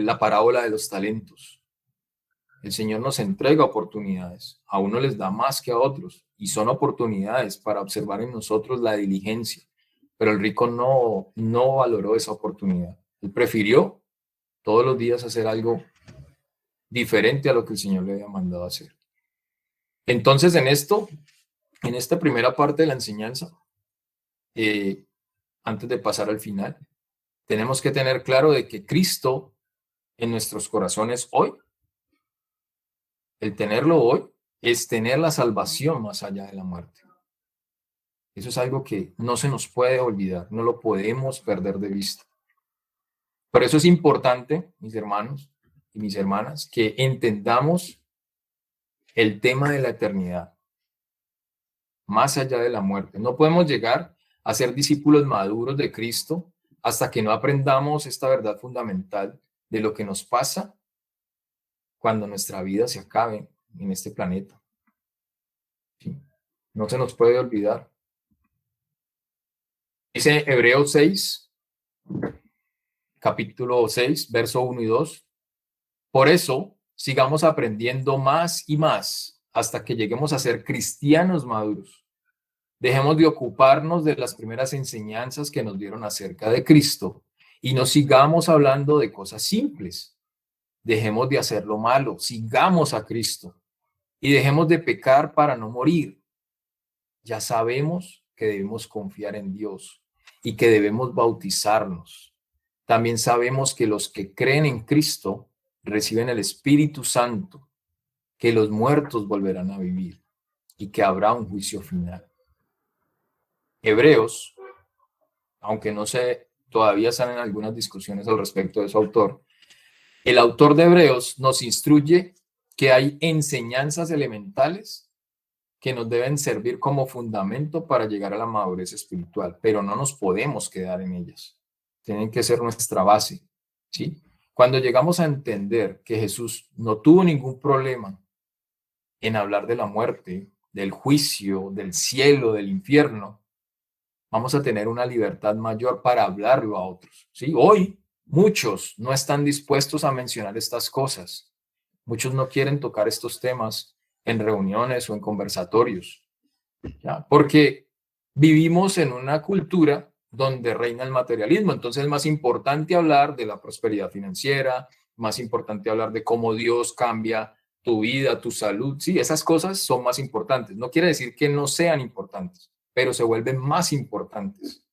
la parábola de los talentos. El Señor nos entrega oportunidades. A uno les da más que a otros y son oportunidades para observar en nosotros la diligencia. Pero el rico no valoró esa oportunidad. Él prefirió todos los días hacer algo diferente a lo que el Señor le había mandado hacer. Entonces, en esta primera parte de la enseñanza, antes de pasar al final, tenemos que tener claro de que Cristo en nuestros corazones hoy, el tenerlo hoy, es tener la salvación más allá de la muerte. Eso es algo que no se nos puede olvidar, no lo podemos perder de vista. Por eso es importante, mis hermanos y mis hermanas, que entendamos el tema de la eternidad, más allá de la muerte. No podemos llegar a ser discípulos maduros de Cristo hasta que no aprendamos esta verdad fundamental de lo que nos pasa cuando nuestra vida se acabe en este planeta. ¿Sí? No se nos puede olvidar. Dice Hebreos 6, capítulo 6, verso 1 y 2. Por eso, sigamos aprendiendo más y más hasta que lleguemos a ser cristianos maduros. Dejemos de ocuparnos de las primeras enseñanzas que nos dieron acerca de Cristo y no sigamos hablando de cosas simples. Dejemos de hacer lo malo, sigamos a Cristo y dejemos de pecar para no morir. Ya sabemos que debemos confiar en Dios y que debemos bautizarnos. También sabemos que los que creen en Cristo reciben el Espíritu Santo, que los muertos volverán a vivir y que habrá un juicio final. Hebreos, aunque no sé, todavía salen algunas discusiones al respecto de su autor. El autor de Hebreos nos instruye que hay enseñanzas elementales que nos deben servir como fundamento para llegar a la madurez espiritual, pero no nos podemos quedar en ellas. Tienen que ser nuestra base, ¿sí? Cuando llegamos a entender que Jesús no tuvo ningún problema en hablar de la muerte, del juicio, del cielo, del infierno, vamos a tener una libertad mayor para hablarlo a otros, ¿sí? Hoy muchos no están dispuestos a mencionar estas cosas. Muchos no quieren tocar estos temas en reuniones o en conversatorios, ¿ya? Porque vivimos en una cultura donde reina el materialismo, entonces es más importante hablar de la prosperidad financiera, más importante hablar de cómo Dios cambia tu vida, tu salud, sí, esas cosas son más importantes. No quiere decir que no sean importantes, pero se vuelven más importantes,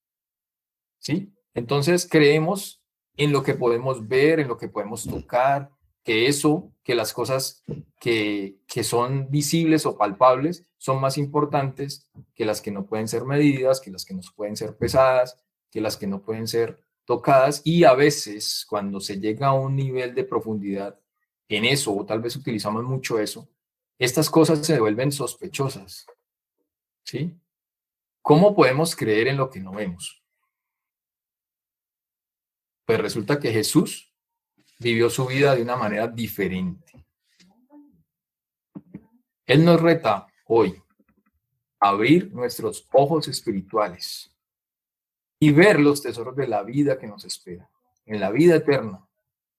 ¿sí? Entonces creemos en lo que podemos ver, en lo que podemos tocar, que las cosas que son visibles o palpables son más importantes que las que no pueden ser medidas, que las que no pueden ser pesadas, que las que no pueden ser tocadas. Y a veces, cuando se llega a un nivel de profundidad en eso, o tal vez utilizamos mucho eso, estas cosas se vuelven sospechosas, ¿sí? ¿Cómo podemos creer en lo que no vemos? Pues resulta que Jesús vivió su vida de una manera diferente. Él nos reta hoy a abrir nuestros ojos espirituales y ver los tesoros de la vida que nos espera. En la vida eterna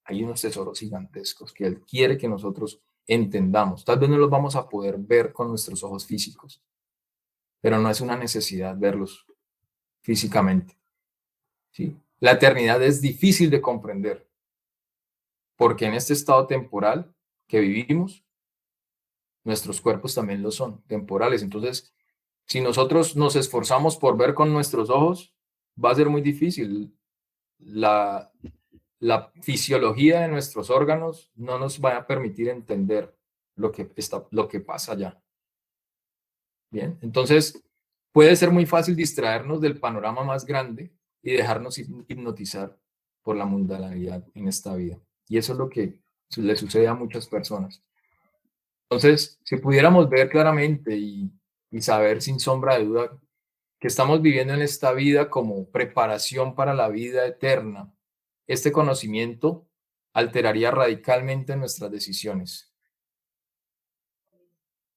hay unos tesoros gigantescos que Él quiere que nosotros entendamos. Tal vez no los vamos a poder ver con nuestros ojos físicos, pero no es una necesidad verlos físicamente, ¿sí? La eternidad es difícil de comprender, porque en este estado temporal que vivimos, nuestros cuerpos también lo son, temporales. Entonces, si nosotros nos esforzamos por ver con nuestros ojos, va a ser muy difícil. La fisiología de nuestros órganos no nos va a permitir entender lo que pasa allá. Bien, entonces puede ser muy fácil distraernos del panorama más grande y dejarnos hipnotizar por la mundanalidad en esta vida. Y eso es lo que le sucede a muchas personas. Entonces, si pudiéramos ver claramente y saber sin sombra de duda que estamos viviendo en esta vida como preparación para la vida eterna, este conocimiento alteraría radicalmente nuestras decisiones.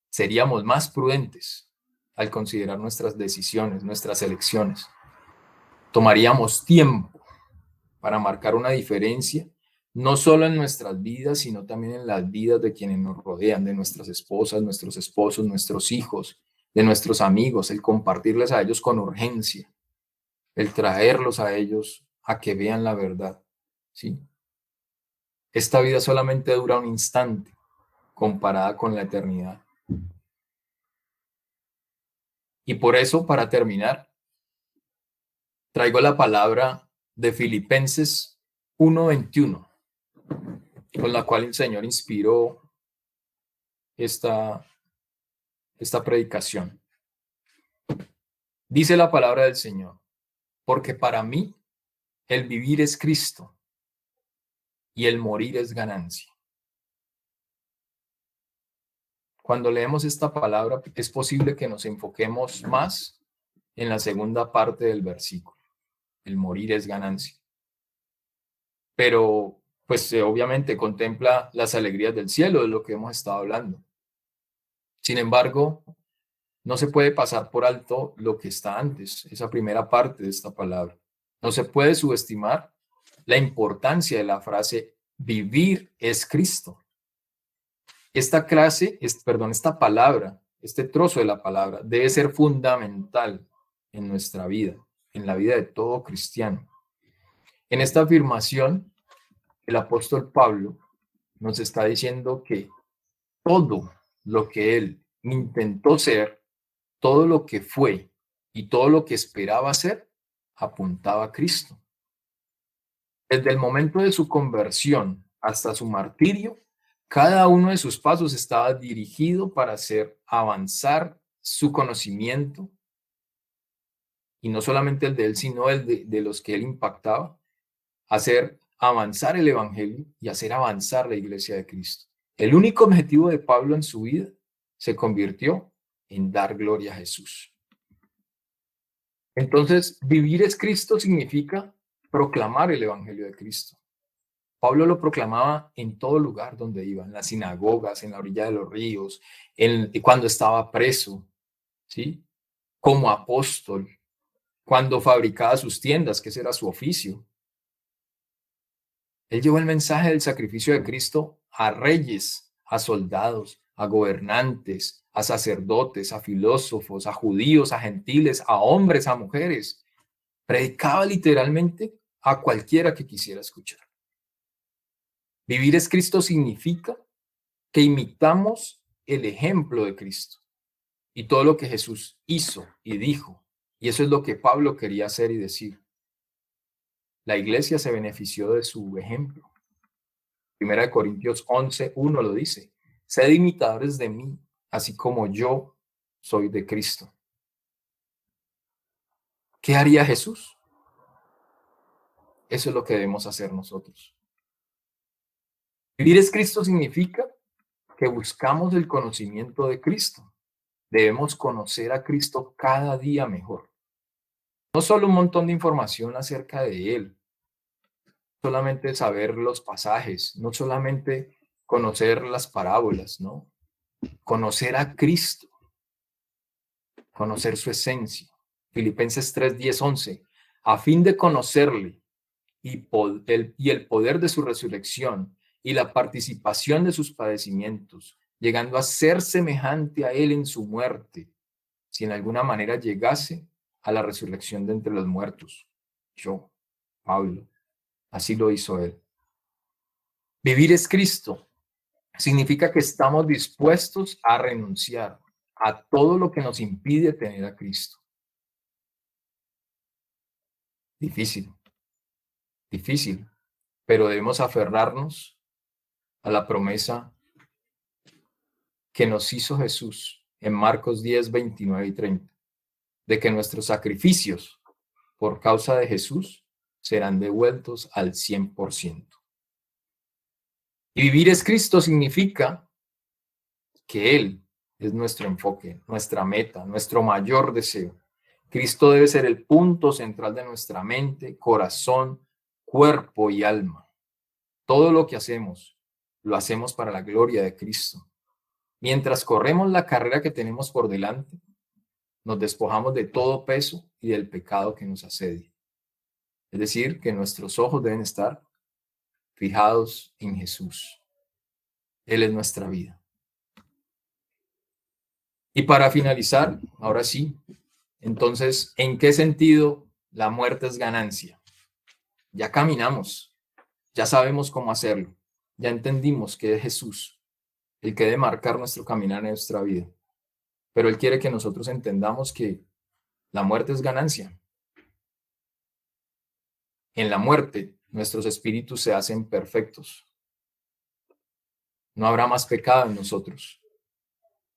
Seríamos más prudentes al considerar nuestras decisiones, nuestras elecciones. Tomaríamos tiempo para marcar una diferencia, no solo en nuestras vidas, sino también en las vidas de quienes nos rodean, de nuestras esposas, nuestros esposos, nuestros hijos, de nuestros amigos, el compartirles a ellos con urgencia, el traerlos a ellos a que vean la verdad, ¿sí? Esta vida solamente dura un instante comparada con la eternidad. Y por eso, para terminar, traigo la palabra de Filipenses 1:21, con la cual el Señor inspiró esta predicación. Dice la palabra del Señor: porque para mí el vivir es Cristo y el morir es ganancia. Cuando leemos esta palabra, es posible que nos enfoquemos más en la segunda parte del versículo. El morir es ganancia. Pero, pues, obviamente contempla las alegrías del cielo, de lo que hemos estado hablando. Sin embargo, no se puede pasar por alto lo que está antes, esa primera parte de esta palabra. No se puede subestimar la importancia de la frase vivir es Cristo. Esta palabra, este trozo de la palabra debe ser fundamental en nuestra vida, en la vida de todo cristiano. En esta afirmación, el apóstol Pablo nos está diciendo que todo lo que él intentó ser, todo lo que fue y todo lo que esperaba ser, apuntaba a Cristo. Desde el momento de su conversión hasta su martirio, cada uno de sus pasos estaba dirigido para hacer avanzar su conocimiento, y no solamente el de él, sino el de los que él impactaba, hacer avanzar el evangelio y hacer avanzar la iglesia de Cristo. El único objetivo de Pablo en su vida se convirtió en dar gloria a Jesús. Entonces, vivir es Cristo significa proclamar el evangelio de Cristo. Pablo lo proclamaba en todo lugar donde iba, en las sinagogas, en la orilla de los ríos, cuando estaba preso, ¿sí? Como apóstol, cuando fabricaba sus tiendas, que ese era su oficio. Él llevó el mensaje del sacrificio de Cristo a reyes, a soldados, a gobernantes, a sacerdotes, a filósofos, a judíos, a gentiles, a hombres, a mujeres. Predicaba literalmente a cualquiera que quisiera escuchar. Vivir es Cristo significa que imitamos el ejemplo de Cristo y todo lo que Jesús hizo y dijo. Y eso es lo que Pablo quería hacer y decir. La iglesia se benefició de su ejemplo. 1 Corintios 11:1 lo dice. Sed imitadores de mí, así como yo soy de Cristo. ¿Qué haría Jesús? Eso es lo que debemos hacer nosotros. Vivir es Cristo significa que buscamos el conocimiento de Cristo. Debemos conocer a Cristo cada día mejor. No solo un montón de información acerca de Él, solamente saber los pasajes, no solamente conocer las parábolas, ¿no? Conocer a Cristo, conocer su esencia. Filipenses 3, 10, 11, a fin de conocerle y el poder de su resurrección y la participación de sus padecimientos, llegando a ser semejante a él en su muerte, si en alguna manera llegase a la resurrección de entre los muertos. Yo, Pablo, así lo hizo él. Vivir es Cristo. Significa que estamos dispuestos a renunciar a todo lo que nos impide tener a Cristo. Difícil, difícil, pero debemos aferrarnos a la promesa que nos hizo Jesús en Marcos 10, 29 y 30, de que nuestros sacrificios por causa de Jesús serán devueltos al 100%. Y vivir es Cristo significa que Él es nuestro enfoque, nuestra meta, nuestro mayor deseo. Cristo debe ser el punto central de nuestra mente, corazón, cuerpo y alma. Todo lo que hacemos, lo hacemos para la gloria de Cristo. Mientras corremos la carrera que tenemos por delante, nos despojamos de todo peso y del pecado que nos asedia. Es decir, que nuestros ojos deben estar fijados en Jesús. Él es nuestra vida. Y para finalizar, ahora sí, entonces, ¿en qué sentido la muerte es ganancia? Ya caminamos, ya sabemos cómo hacerlo, ya entendimos que es Jesús el que debe marcar nuestro caminar en nuestra vida. Pero Él quiere que nosotros entendamos que la muerte es ganancia. En la muerte, nuestros espíritus se hacen perfectos. No habrá más pecado en nosotros.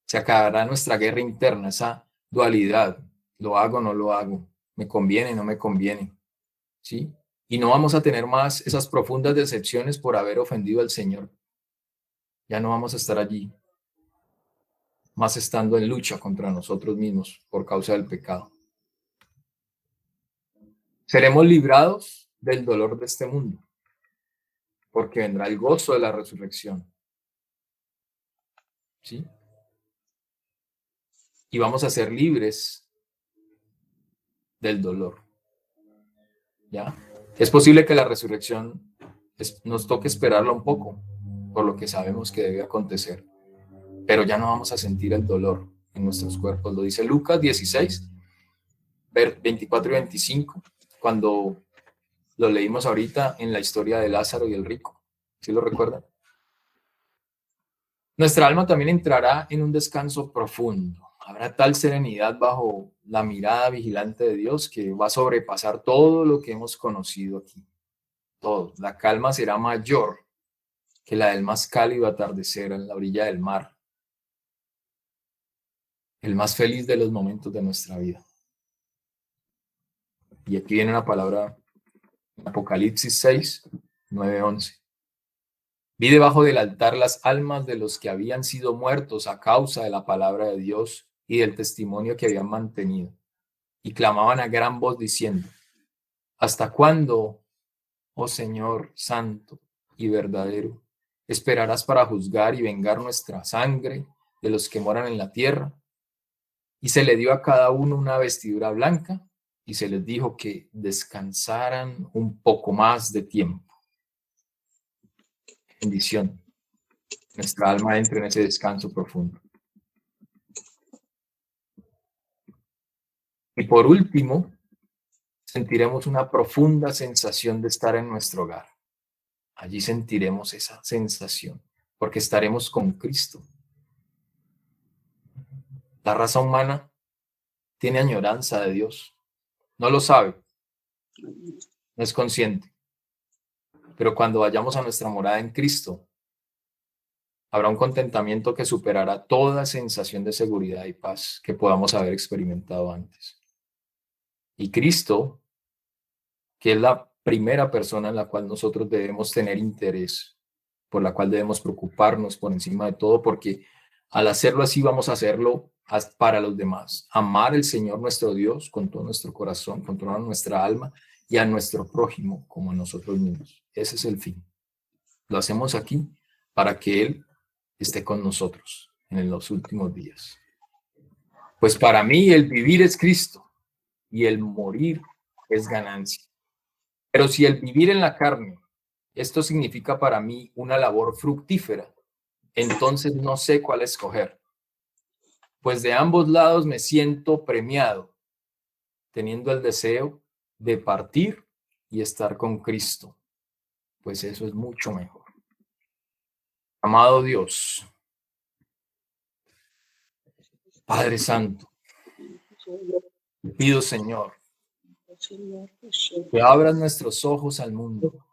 Se acabará nuestra guerra interna, esa dualidad. ¿Lo hago o no lo hago? ¿Me conviene o no me conviene? ¿Sí? Y no vamos a tener más esas profundas decepciones por haber ofendido al Señor. Ya no vamos a estar allí, más estando en lucha contra nosotros mismos por causa del pecado. Seremos librados del dolor de este mundo, porque vendrá el gozo de la resurrección. ¿Sí? Y vamos a ser libres del dolor. ¿Ya? Es posible que la resurrección nos toque esperarla un poco, por lo que sabemos que debe acontecer, pero ya no vamos a sentir el dolor en nuestros cuerpos. Lo dice Lucas 16, 24 y 25, cuando lo leímos ahorita en la historia de Lázaro y el rico. ¿Sí lo recuerdan? Nuestra alma también entrará en un descanso profundo. Habrá tal serenidad bajo la mirada vigilante de Dios que va a sobrepasar todo lo que hemos conocido aquí. Todo. La calma será mayor que la del más cálido atardecer en la orilla del mar. El más feliz de los momentos de nuestra vida. Y aquí viene una palabra, Apocalipsis 6, 9, 11. Vi debajo del altar las almas de los que habían sido muertos a causa de la palabra de Dios y del testimonio que habían mantenido. Y clamaban a gran voz diciendo: ¿hasta cuándo, oh Señor santo y verdadero, esperarás para juzgar y vengar nuestra sangre de los que moran en la tierra? Y se le dio a cada uno una vestidura blanca y se les dijo que descansaran un poco más de tiempo. Bendición. nuestra alma entre en ese descanso profundo. Y por último, sentiremos una profunda sensación de estar en nuestro hogar. Allí sentiremos esa sensación, porque estaremos con Cristo. La raza humana tiene añoranza de Dios. No lo sabe, no es consciente. Pero cuando vayamos a nuestra morada en Cristo, habrá un contentamiento que superará toda sensación de seguridad y paz que podamos haber experimentado antes. Y Cristo, que es la primera persona en la cual nosotros debemos tener interés, por la cual debemos preocuparnos por encima de todo, porque al hacerlo así vamos a hacerlo para los demás. Amar al Señor nuestro Dios con todo nuestro corazón, con toda nuestra alma y a nuestro prójimo como a nosotros mismos. Ese es el fin. Lo hacemos aquí para que Él esté con nosotros en los últimos días. Pues para mí el vivir es Cristo y el morir es ganancia. Pero si el vivir en la carne, esto significa para mí una labor fructífera, entonces no sé cuál escoger. Pues de ambos lados me siento premiado, teniendo el deseo de partir y estar con Cristo, pues eso es mucho mejor. Amado Dios, Padre Santo, te pido, Señor, que abras nuestros ojos al mundo,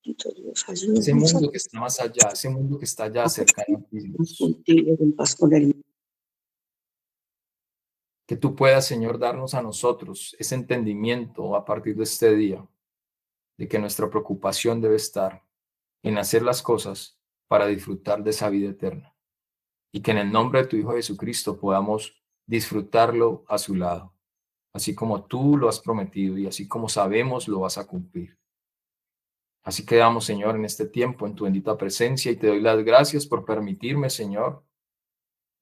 ese mundo que está más allá, ese mundo que está allá cercano a ti, Dios. Que tú puedas, Señor, darnos a nosotros ese entendimiento a partir de este día, de que nuestra preocupación debe estar en hacer las cosas para disfrutar de esa vida eterna. Y que en el nombre de tu Hijo Jesucristo podamos disfrutarlo a su lado, así como tú lo has prometido y así como sabemos lo vas a cumplir. Así quedamos, Señor, en este tiempo, en tu bendita presencia, y te doy las gracias por permitirme, Señor,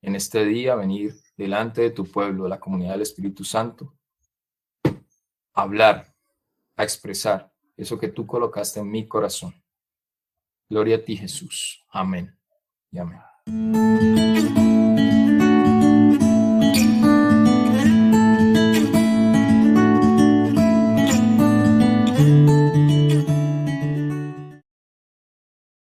en este día venir delante de tu pueblo, de la comunidad del Espíritu Santo, a hablar, a expresar eso que tú colocaste en mi corazón. Gloria a ti, Jesús. Amén y amén.